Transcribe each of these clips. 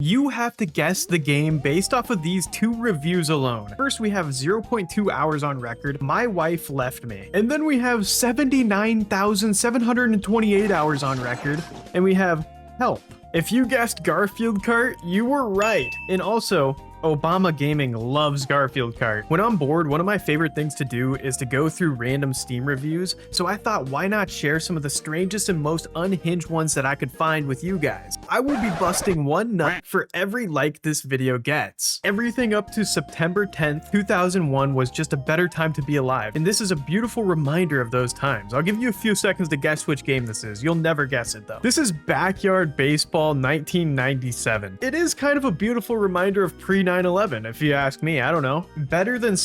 You have to guess the game based off of these two reviews alone. First, we have 0.2 hours on record. My wife left me. And then we have 79,728 hours on record. And we have help. If you guessed Garfield Kart, you were right. And also, Obama Gaming loves Garfield Kart. When I'm bored, one of my favorite things to do is to go through random Steam reviews, so I thought why not share some of the strangest and most unhinged ones that I could find with you guys. I will be busting one nut for every like this video gets. Everything up to September 10th, 2001 was just a better time to be alive, and this is a beautiful reminder of those times. I'll give you a few seconds to guess which game this is. You'll never guess it though. This is Backyard Baseball 1997. It is kind of a beautiful reminder of pre-9/11, if you ask me. I don't know. Better than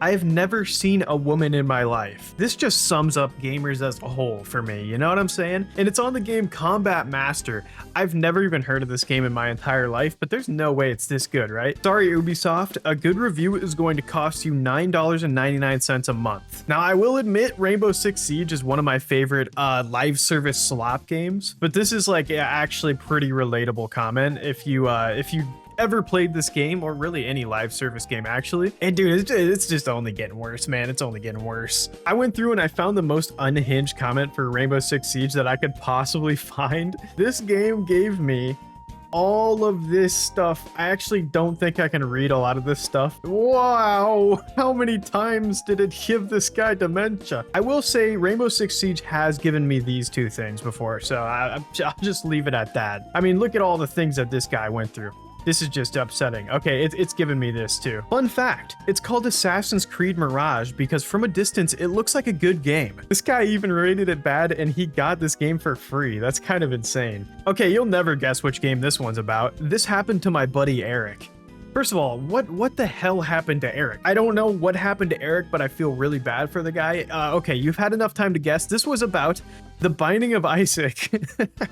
I've never seen a woman in my life. This just sums up gamers as a whole for me, you know what I'm saying? And it's on the game Combat Master. I've never even heard of this game in my entire life, but there's no way it's this good, right? Sorry, Ubisoft, a good review is going to cost you $9.99 a month. Now, I will admit Rainbow Six Siege is one of my favorite live service slop games, but this is like actually pretty relatable comment if you ever played this game, or really any live service game actually. And dude, it's just only getting worse, man. It's only getting worse. I went through and I found the most unhinged comment for Rainbow Six Siege that I could possibly find. This game gave me all of this stuff. I actually don't think I can read a lot of this stuff. Wow, how many times did it give this guy dementia? I will say Rainbow Six Siege has given me these two things before, so I'll just leave it at that. I mean, look at all the things that this guy went through. This is just upsetting. Okay, it's given me this too. Fun fact, it's called Assassin's Creed Mirage because from a distance, it looks like a good game. This guy even rated it bad and he got this game for free. That's kind of insane. Okay, you'll never guess which game this one's about. This happened to my buddy Eric. First of all, what the hell happened to Eric? I don't know what happened to Eric, but I feel really bad for the guy. Okay, you've had enough time to guess. This was about The Binding of Isaac.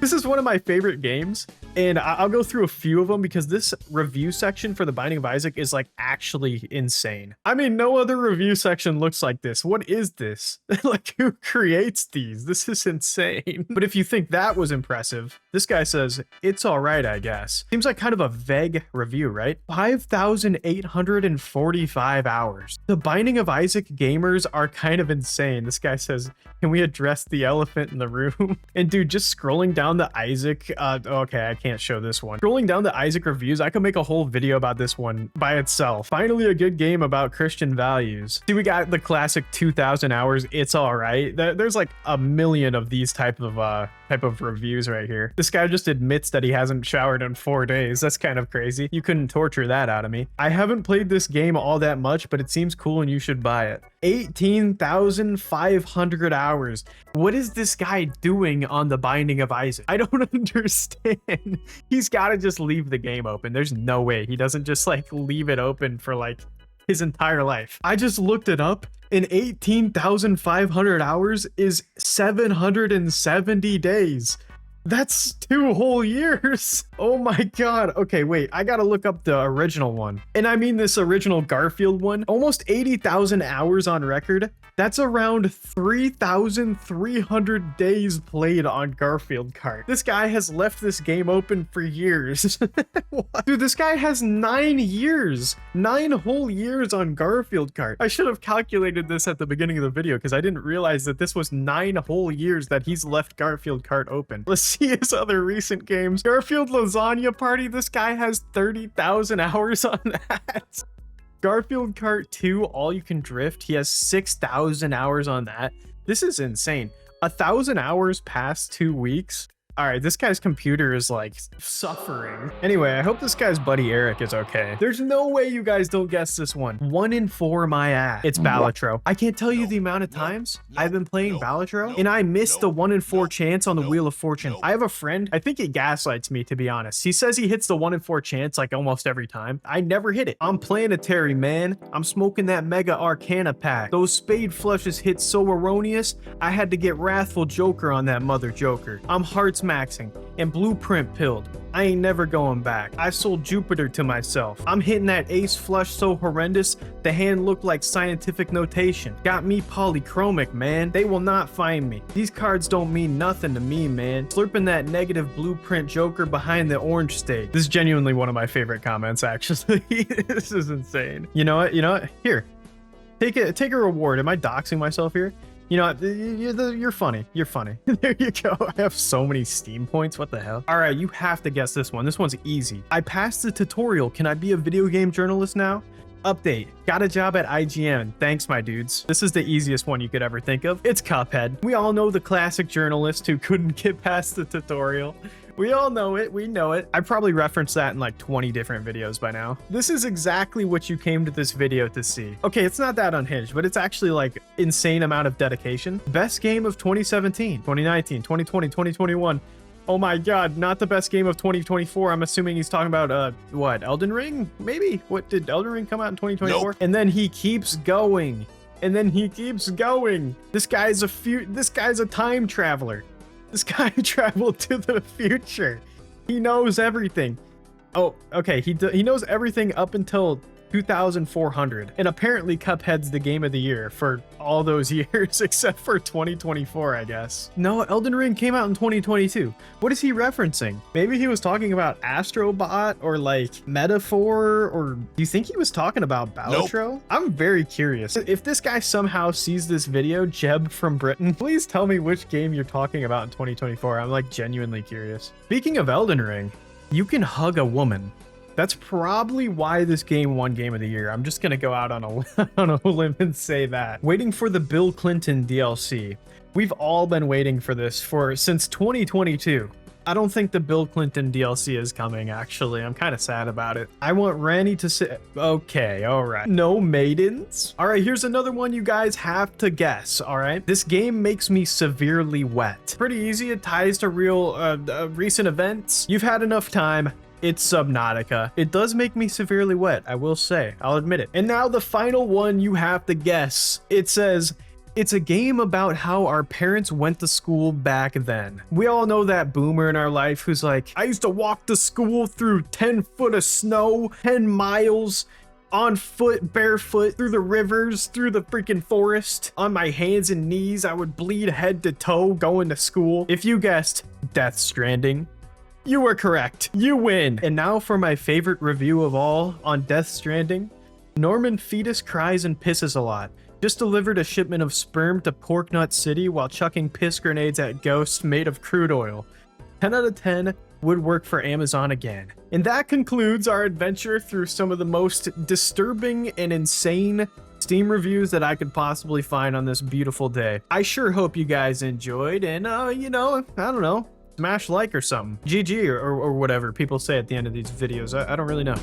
This is one of my favorite games, and I'll go through a few of them because this review section for The Binding of Isaac is like actually insane. I mean, no other review section looks like this. What is this? Like, who creates these? This is insane. But if you think that was impressive, this guy says, it's all right, I guess. Seems like kind of a vague review, right? 5,845 hours. The Binding of Isaac gamers are kind of insane. This guy says, can we address the elephant in the room? And dude, just scrolling down the Isaac, okay, I can't show this one. Scrolling down the Isaac reviews, I could make a whole video about this one by itself. Finally, a good game about Christian values. See, we got the classic 2,000 hours, it's all right. There's like a million of these type of reviews right here. This guy just admits that he hasn't showered in 4 days. That's kind of crazy. You couldn't torture that out of me. I haven't played this game all that much, but it seems cool and you should buy it. 18,500 hours. What is this guy doing on The Binding of Isaac? I don't understand. He's got to just leave the game open. There's no way he doesn't just like leave it open for like his entire life. I just looked it up and 18,500 hours is 770 days. That's 2 whole years. Oh my god. Okay, wait, I gotta look up the original one. And I mean this original Garfield one. Almost 80,000 hours on record. That's around 3,300 days played on Garfield Kart. This guy has left this game open for years. What? Dude, this guy has 9 years. 9 whole years on Garfield Kart. I should have calculated this at the beginning of the video because I didn't realize that this was 9 whole years that he's left Garfield Kart open. Let's see his other recent games. Garfield Lasagna Party. This guy has 30,000 hours on that. Garfield Kart 2 All You Can Drift, he has 6,000 hours on that. This is insane. 1,000 hours past 2 weeks. All right, this guy's computer is like suffering. Anyway, I hope this guy's buddy Eric is okay. There's no way you guys don't guess this one. 1 in 4 my ass. It's Balatro. I can't tell you the amount of times I've been playing Balatro and I missed the 1 in 4 chance on the Wheel of Fortune. I have a friend, I think he gaslights me to be honest. He says he hits the 1 in 4 chance like almost every time. I never hit it. I'm planetary, man. I'm smoking that Mega Arcana pack. Those spade flushes hit so erroneous, I had to get Wrathful Joker on that mother joker. I'm Hearts maxing and blueprint pilled. I ain't never going back. I sold Jupiter to myself. I'm hitting that ace flush so horrendous, the hand looked like scientific notation. Got me polychromic, man. They will not find me. These cards don't mean nothing to me, man. Slurping that negative blueprint joker behind the orange state. This is genuinely one of my favorite comments, actually. This is insane. You know what? You know what? Here. Take a reward. Am I doxing myself here? You know, you're funny. You're funny. There you go. I have so many Steam points. What the hell? All right, you have to guess this one. This one's easy. I passed the tutorial. Can I be a video game journalist now? Update. Got a job at IGN. Thanks, my dudes. This is the easiest one you could ever think of. It's Cuphead. We all know the classic journalist who couldn't get past the tutorial. We all know it. We know it. I probably referenced that in like 20 different videos by now. This is exactly what you came to this video to see. Okay, it's not that unhinged, but it's actually like insane amount of dedication. Best game of 2017, 2019, 2020, 2021. Oh my God, not the best game of 2024. I'm assuming he's talking about, what, Elden Ring? Maybe? What, did Elden Ring come out in 2024? Nope. And then he keeps going. And then he keeps going. This guy's a time traveler. This guy traveled to the future. He knows everything. Oh, okay. He knows everything up until 2,400. And apparently Cuphead's the game of the year for all those years, except for 2024, I guess. No, Elden Ring came out in 2022. What is he referencing? Maybe he was talking about Astrobot or like Metaphor, or do you think he was talking about Balatro? Nope. I'm very curious. If this guy somehow sees this video, Jeb from Britain, please tell me which game you're talking about in 2024. I'm like genuinely curious. Speaking of Elden Ring, you can hug a woman. That's probably why this game won Game of the Year. I'm just gonna go out on a limb and say that. Waiting for the Bill Clinton DLC. We've all been waiting for this since 2022. I don't think the Bill Clinton DLC is coming, actually. I'm kind of sad about it. I want Randy to say, okay, all right. No maidens? All right, here's another one you guys have to guess, all right? This game makes me severely wet. Pretty easy, it ties to real recent events. You've had enough time. It's Subnautica. It does make me severely wet, I will say. I'll admit it. And now the final one you have to guess. It says, it's a game about how our parents went to school back then. We all know that boomer in our life who's like, I used to walk to school through 10 foot of snow, 10 miles, on foot, barefoot, through the rivers, through the freaking forest. On my hands and knees, I would bleed head to toe going to school. If you guessed Death Stranding, you were correct. You win. And now for my favorite review of all on Death Stranding. Norman Fetus cries and pisses a lot. Just delivered a shipment of sperm to Porknut City while chucking piss grenades at ghosts made of crude oil. 10 out of 10 would work for Amazon again. And that concludes our adventure through some of the most disturbing and insane Steam reviews that I could possibly find on this beautiful day. I sure hope you guys enjoyed, and you know, I don't know, smash like or something. GG or whatever people say at the end of these videos. I don't really know.